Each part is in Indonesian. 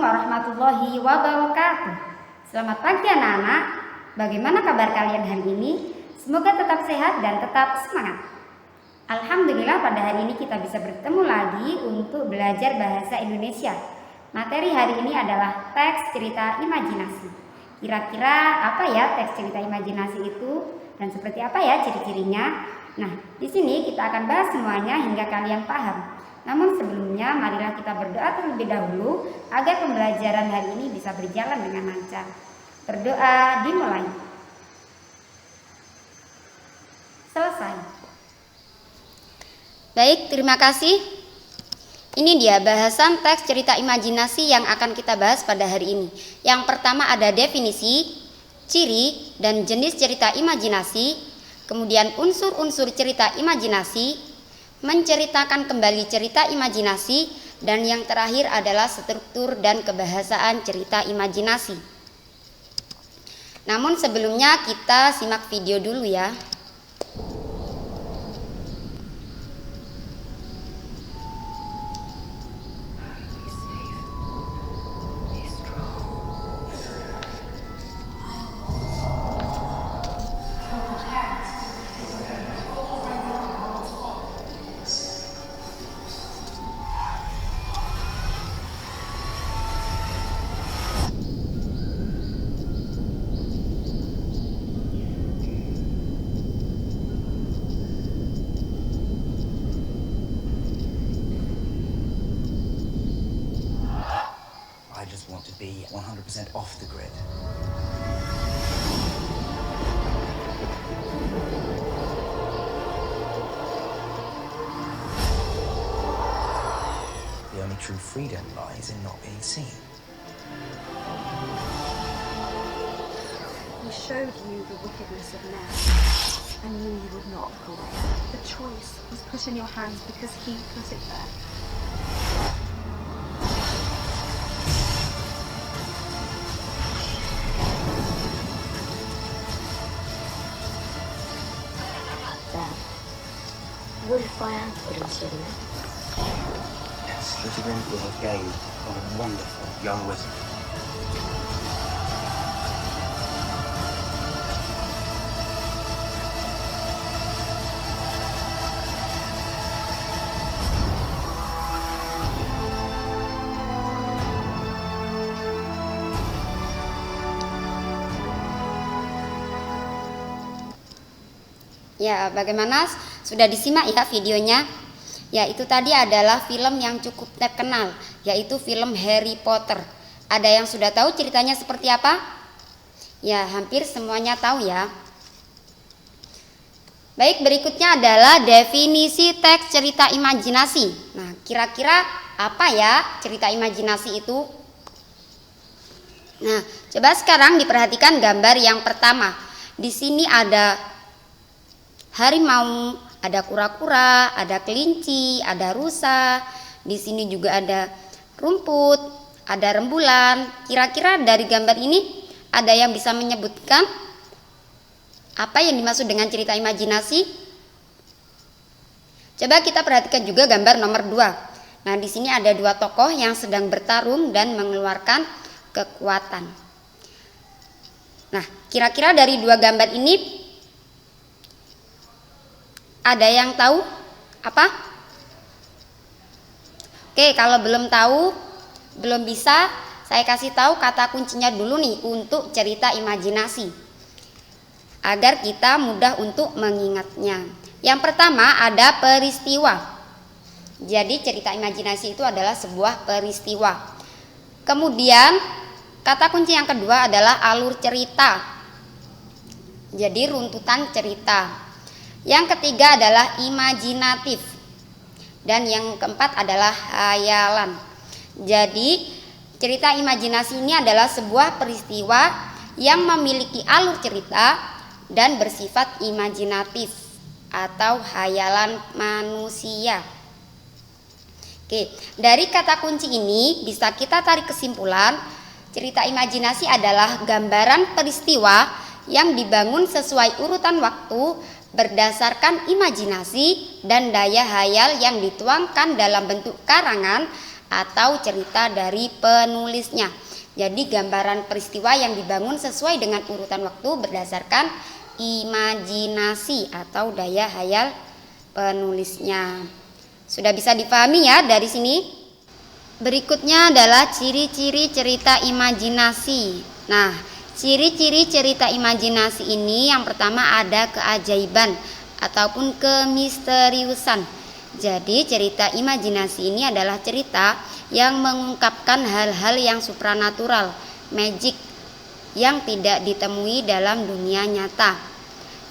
warahmatullahi wabarakatuh. Selamat pagi anak-anak. Bagaimana kabar kalian hari ini? Semoga tetap sehat dan tetap semangat. Alhamdulillah pada hari ini kita bisa bertemu lagi untuk belajar bahasa Indonesia. Materi hari ini adalah teks cerita imajinasi. Kira-kira apa ya teks cerita imajinasi itu dan seperti apa ya ciri-cirinya? Nah, di sini kita akan bahas semuanya hingga kalian paham. Namun sebelumnya marilah kita berdoa terlebih dahulu agar pembelajaran hari ini bisa berjalan dengan lancar. Berdoa dimulai. Selesai. Baik, terima kasih. Ini dia bahasan teks cerita imajinasi yang akan kita bahas pada hari ini. Yang pertama ada definisi, ciri, dan jenis cerita imajinasi. Kemudian unsur-unsur cerita imajinasi, menceritakan kembali cerita imajinasi, dan yang terakhir adalah struktur dan kebahasaan cerita imajinasi. Namun sebelumnya kita simak video dulu ya. I just want to be 100% off the grid. The only true freedom lies in not being seen. We showed you the wickedness of men and knew you would not go away. The choice was put in your hands because he put it there. What if I am put into the net? Yes, Slytherin was a game of a wonderful young wizard. Ya, bagaimana? Sudah disimak ya videonya? Ya, itu tadi adalah film yang cukup terkenal, yaitu film Harry Potter. Ada yang sudah tahu ceritanya seperti apa? Ya, hampir semuanya tahu ya. Baik, berikutnya adalah definisi teks cerita imajinasi. Nah, kira-kira apa ya cerita imajinasi itu? Nah, coba sekarang diperhatikan gambar yang pertama. Di sini ada harimau, ada kura-kura, ada kelinci, ada rusa. Di sini juga ada rumput, ada rembulan. Kira-kira dari gambar ini ada yang bisa menyebutkan apa yang dimaksud dengan cerita imajinasi? Coba kita perhatikan juga gambar nomor 2. Nah, di sini ada dua tokoh yang sedang bertarung dan mengeluarkan kekuatan. Nah, kira-kira dari dua gambar ini ada yang tahu apa? Oke, kalau belum tahu, belum bisa, saya kasih tahu kata kuncinya dulu nih untuk cerita imajinasi, agar kita mudah untuk mengingatnya. Yang pertama ada peristiwa. Jadi cerita imajinasi itu adalah sebuah peristiwa. Kemudian kata kunci yang kedua adalah alur cerita. Jadi runtutan cerita. Yang ketiga adalah imajinatif. Dan yang keempat adalah hayalan. Jadi cerita imajinasi ini adalah sebuah peristiwa yang memiliki alur cerita dan bersifat imajinatif atau hayalan manusia. Oke, dari kata kunci ini bisa kita tarik kesimpulan cerita imajinasi adalah gambaran peristiwa yang dibangun sesuai urutan waktu berdasarkan imajinasi dan daya hayal yang dituangkan dalam bentuk karangan atau cerita dari penulisnya. Jadi gambaran peristiwa yang dibangun sesuai dengan urutan waktu berdasarkan imajinasi atau daya hayal penulisnya. Sudah bisa dipahami ya dari sini? Berikutnya adalah ciri-ciri cerita imajinasi. Nah, ciri-ciri cerita imajinasi ini yang pertama ada keajaiban ataupun kemisteriusan. Jadi cerita imajinasi ini adalah cerita yang mengungkapkan hal-hal yang supranatural, magic, yang tidak ditemui dalam dunia nyata.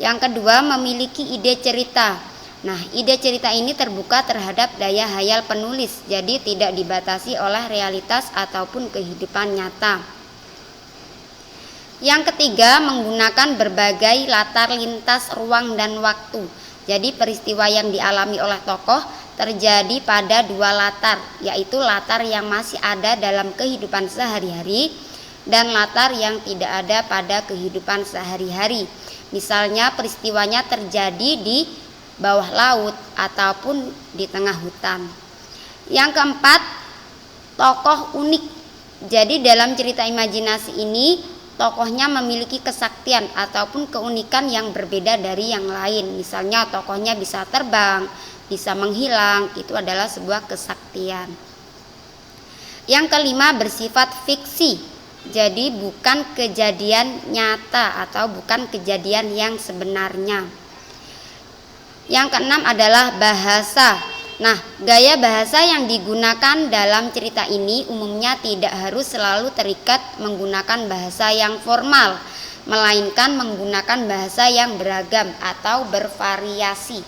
Yang kedua, memiliki ide cerita. Nah, ide cerita ini terbuka terhadap daya hayal penulis, jadi tidak dibatasi oleh realitas ataupun kehidupan nyata. Yang ketiga, menggunakan berbagai latar lintas ruang dan waktu. Jadi peristiwa yang dialami oleh tokoh terjadi pada dua latar, yaitu latar yang masih ada dalam kehidupan sehari-hari dan latar yang tidak ada pada kehidupan sehari-hari. Misalnya peristiwanya terjadi di bawah laut ataupun di tengah hutan. Yang keempat, tokoh unik. Jadi dalam cerita imajinasi ini tokohnya memiliki kesaktian ataupun keunikan yang berbeda dari yang lain. Misalnya tokohnya bisa terbang, bisa menghilang, itu adalah sebuah kesaktian. Yang kelima, bersifat fiksi. Jadi bukan kejadian nyata atau bukan kejadian yang sebenarnya. Yang keenam adalah bahasa. Nah, gaya bahasa yang digunakan dalam cerita ini umumnya tidak harus selalu terikat menggunakan bahasa yang formal, melainkan menggunakan bahasa yang beragam atau bervariasi.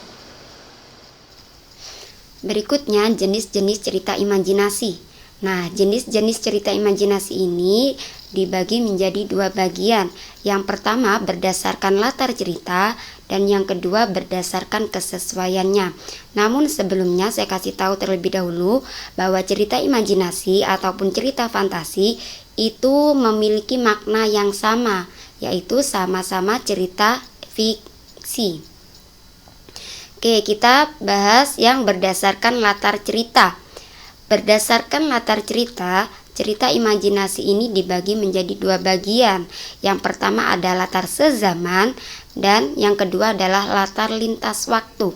Berikutnya, jenis-jenis cerita imajinasi. Nah, jenis-jenis cerita imajinasi ini dibagi menjadi dua bagian. Yang pertama berdasarkan latar cerita dan yang kedua berdasarkan kesesuaiannya. Namun sebelumnya saya kasih tahu terlebih dahulu bahwa cerita imajinasi ataupun cerita fantasi itu memiliki makna yang sama, yaitu sama-sama cerita fiksi. Oke, kita bahas yang berdasarkan latar cerita. Berdasarkan latar cerita, cerita imajinasi ini dibagi menjadi dua bagian. Yang pertama ada latar sezaman dan yang kedua adalah latar lintas waktu.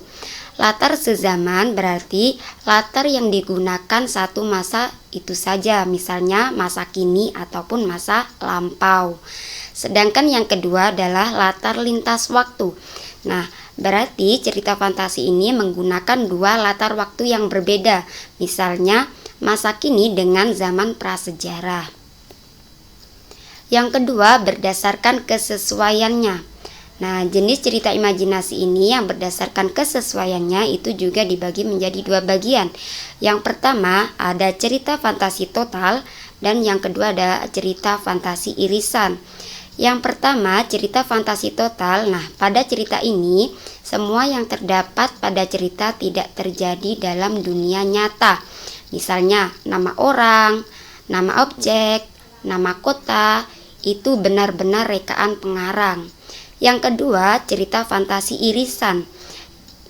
Latar sezaman berarti latar yang digunakan satu masa itu saja, misalnya masa kini ataupun masa lampau. Sedangkan yang kedua adalah latar lintas waktu. Nah, berarti cerita fantasi ini menggunakan dua latar waktu yang berbeda, misalnya masa kini dengan zaman prasejarah. Yang kedua berdasarkan kesesuaiannya. Nah, jenis cerita imajinasi ini yang berdasarkan kesesuaiannya itu juga dibagi menjadi dua bagian. Yang pertama ada cerita fantasi total dan yang kedua ada cerita fantasi irisan. Yang pertama cerita fantasi total. Nah, pada cerita ini semua yang terdapat pada cerita tidak terjadi dalam dunia nyata. Misalnya nama orang, nama objek, nama kota itu benar-benar rekaan pengarang. Yang kedua, cerita fantasi irisan.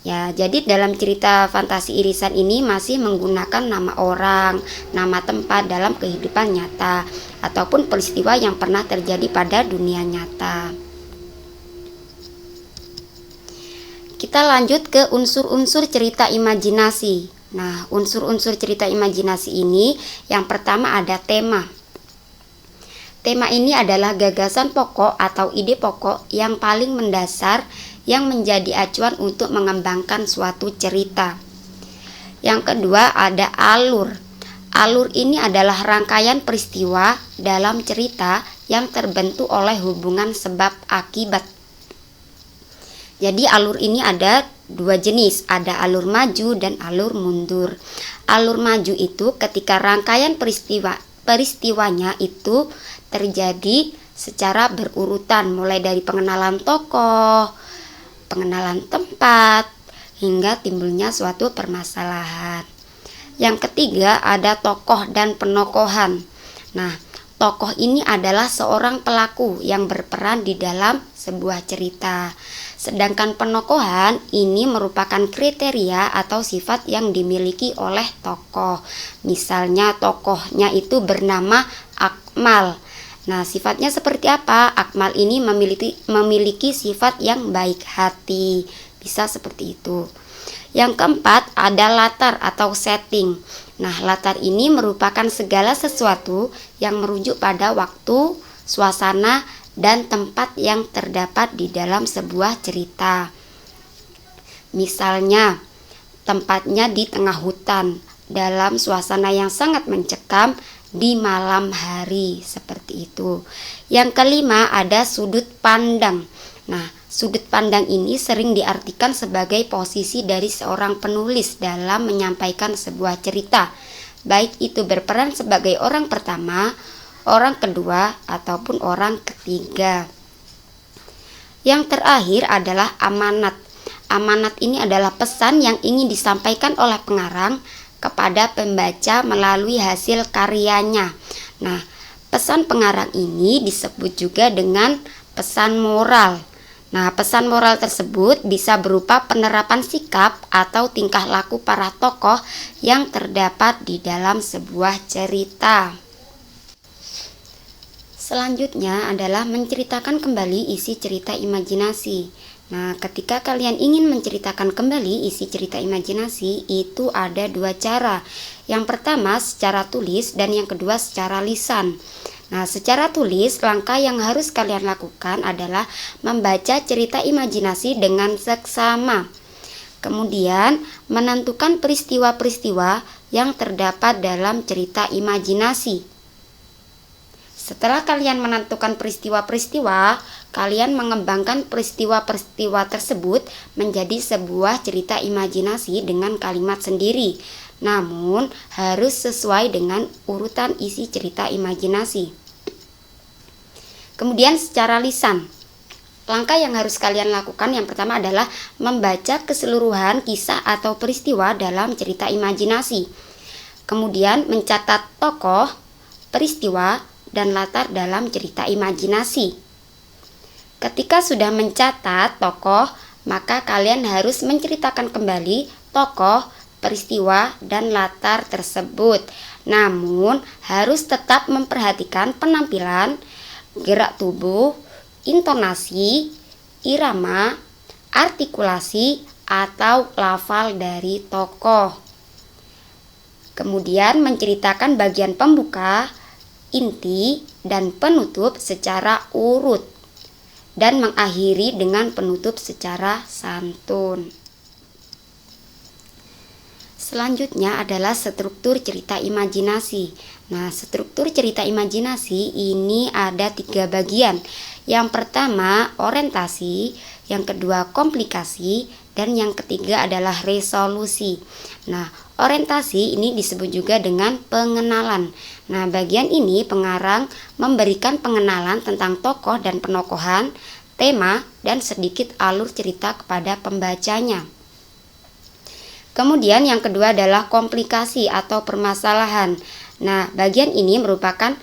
Ya, jadi dalam cerita fantasi irisan ini masih menggunakan nama orang, nama tempat dalam kehidupan nyata ataupun peristiwa yang pernah terjadi pada dunia nyata. Kita lanjut ke unsur-unsur cerita imajinasi. Nah, unsur-unsur cerita imajinasi ini yang pertama ada tema. Tema ini adalah gagasan pokok atau ide pokok yang paling mendasar yang menjadi acuan untuk mengembangkan suatu cerita. Yang kedua ada alur. Alur ini adalah rangkaian peristiwa dalam cerita yang terbentuk oleh hubungan sebab akibat. Jadi alur ini ada dua jenis, ada alur maju dan alur mundur. Alur maju itu ketika rangkaian peristiwanya itu terjadi secara berurutan, mulai dari pengenalan tokoh, pengenalan tempat, hingga timbulnya suatu permasalahan. Yang ketiga ada tokoh dan penokohan. Nah, tokoh ini adalah seorang pelaku yang berperan di dalam sebuah cerita. Sedangkan penokohan ini merupakan kriteria atau sifat yang dimiliki oleh tokoh. Misalnya tokohnya itu bernama Akmal. Nah, sifatnya seperti apa? Akmal ini memiliki sifat yang baik hati. Bisa seperti itu. Yang keempat ada latar atau setting. Nah, latar ini merupakan segala sesuatu yang merujuk pada waktu, suasana, dan tempat yang terdapat di dalam sebuah cerita. Misalnya, tempatnya di tengah hutan, dalam suasana yang sangat mencekam di malam hari, seperti itu. Yang kelima ada sudut pandang. Nah, sudut pandang ini sering diartikan sebagai posisi dari seorang penulis dalam menyampaikan sebuah cerita, baik itu berperan sebagai orang pertama, orang kedua, ataupun orang ketiga. Yang terakhir adalah amanat. Amanat ini adalah pesan yang ingin disampaikan oleh pengarang kepada pembaca melalui hasil karyanya. Nah, pesan pengarang ini disebut juga dengan pesan moral. Nah, pesan moral tersebut bisa berupa penerapan sikap atau tingkah laku para tokoh yang terdapat di dalam sebuah cerita. Selanjutnya adalah menceritakan kembali isi cerita imajinasi. Nah, ketika kalian ingin menceritakan kembali isi cerita imajinasi, itu ada dua cara. Yang pertama secara tulis dan yang kedua secara lisan. Nah, secara tulis, langkah yang harus kalian lakukan adalah membaca cerita imajinasi dengan seksama. Kemudian, menentukan peristiwa-peristiwa yang terdapat dalam cerita imajinasi. Setelah kalian menentukan peristiwa-peristiwa, kalian mengembangkan peristiwa-peristiwa tersebut menjadi sebuah cerita imajinasi dengan kalimat sendiri. Namun, harus sesuai dengan urutan isi cerita imajinasi. Kemudian secara lisan, langkah yang harus kalian lakukan yang pertama adalah membaca keseluruhan kisah atau peristiwa dalam cerita imajinasi. Kemudian mencatat tokoh, peristiwa, dan latar dalam cerita imajinasi. Ketika sudah mencatat tokoh, maka kalian harus menceritakan kembali tokoh, peristiwa, dan latar tersebut. Namun, harus tetap memperhatikan penampilan, gerak tubuh, intonasi, irama, artikulasi, atau lafal dari tokoh. Kemudian menceritakan bagian pembuka, inti, dan penutup secara urut, dan mengakhiri dengan penutup secara santun. Selanjutnya adalah struktur cerita imajinasi. Nah, struktur cerita imajinasi ini ada 3 bagian. Yang pertama orientasi, yang kedua komplikasi, dan yang ketiga adalah resolusi. Nah, orientasi ini disebut juga dengan pengenalan. Nah, bagian ini pengarang memberikan pengenalan tentang tokoh dan penokohan, tema, dan sedikit alur cerita kepada pembacanya. Kemudian yang kedua adalah komplikasi atau permasalahan. Nah, bagian ini merupakan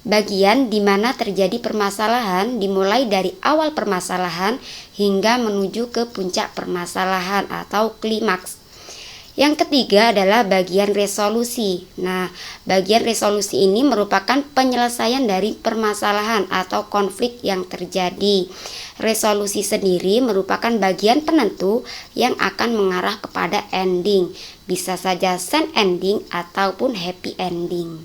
bagian di mana terjadi permasalahan dimulai dari awal permasalahan hingga menuju ke puncak permasalahan atau klimaks. Yang ketiga adalah bagian resolusi. Nah, bagian resolusi ini merupakan penyelesaian dari permasalahan atau konflik yang terjadi. Resolusi sendiri merupakan bagian penentu yang akan mengarah kepada ending. Bisa saja sad ending ataupun happy ending.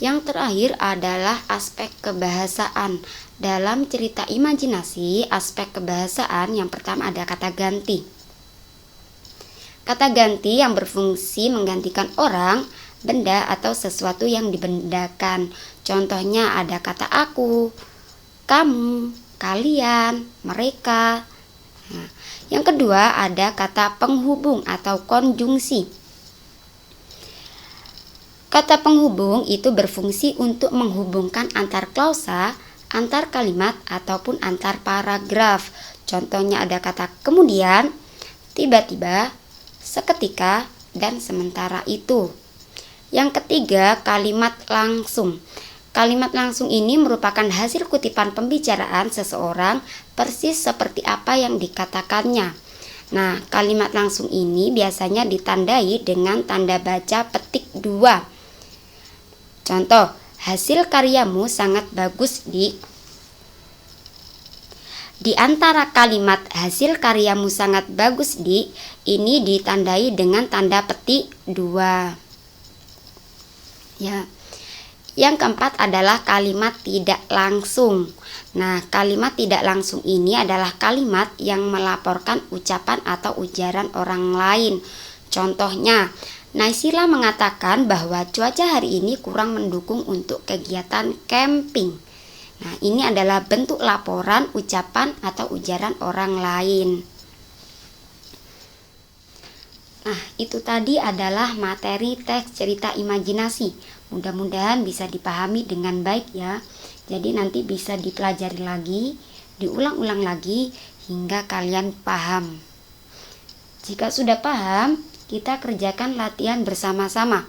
Yang terakhir adalah aspek kebahasaan. Dalam cerita imajinasi, aspek kebahasaan yang pertama ada kata ganti. Kata ganti yang berfungsi menggantikan orang, benda, atau sesuatu yang dibendakan. Contohnya ada kata aku, kamu, kalian, mereka. Nah, yang kedua ada kata penghubung atau konjungsi. Kata penghubung itu berfungsi untuk menghubungkan antar klausa, antar kalimat, ataupun antar paragraf. Contohnya ada kata kemudian, tiba-tiba, seketika, dan sementara itu. Yang ketiga, kalimat langsung. Kalimat langsung ini merupakan hasil kutipan pembicaraan seseorang persis seperti apa yang dikatakannya. Nah, kalimat langsung ini biasanya ditandai dengan tanda baca petik 2. Contoh, hasil karyamu sangat bagus Di antara kalimat hasil karyamu sangat bagus ini ditandai dengan tanda petik 2. Ya. Yang keempat adalah kalimat tidak langsung. Nah, kalimat tidak langsung ini adalah kalimat yang melaporkan ucapan atau ujaran orang lain. Contohnya, Naysila mengatakan bahwa cuaca hari ini kurang mendukung untuk kegiatan camping. Nah, ini adalah bentuk laporan, ucapan, atau ujaran orang lain. Nah, itu tadi adalah materi teks cerita imajinasi. Mudah-mudahan bisa dipahami dengan baik ya. Jadi nanti bisa dipelajari lagi, diulang-ulang lagi, hingga kalian paham. Jika sudah paham, kita kerjakan latihan bersama-sama.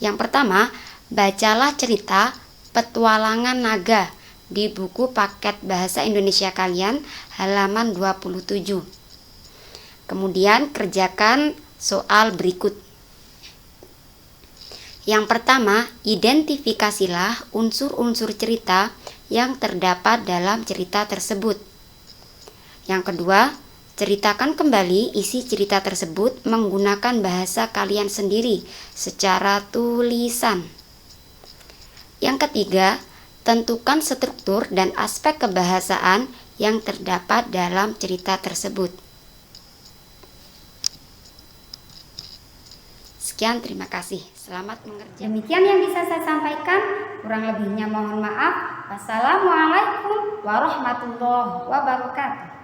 Yang pertama, bacalah cerita Petualangan Naga di buku paket bahasa Indonesia kalian halaman 27. Kemudian kerjakan soal berikut. Yang pertama, identifikasilah unsur-unsur cerita yang terdapat dalam cerita tersebut. Yang kedua, ceritakan kembali isi cerita tersebut menggunakan bahasa kalian sendiri secara tulisan. Yang ketiga, tentukan struktur dan aspek kebahasaan yang terdapat dalam cerita tersebut. Sekian, terima kasih. Selamat mengerjakan. Demikian yang bisa saya sampaikan. Kurang lebihnya mohon maaf. Wassalamualaikum warahmatullahi wabarakatuh.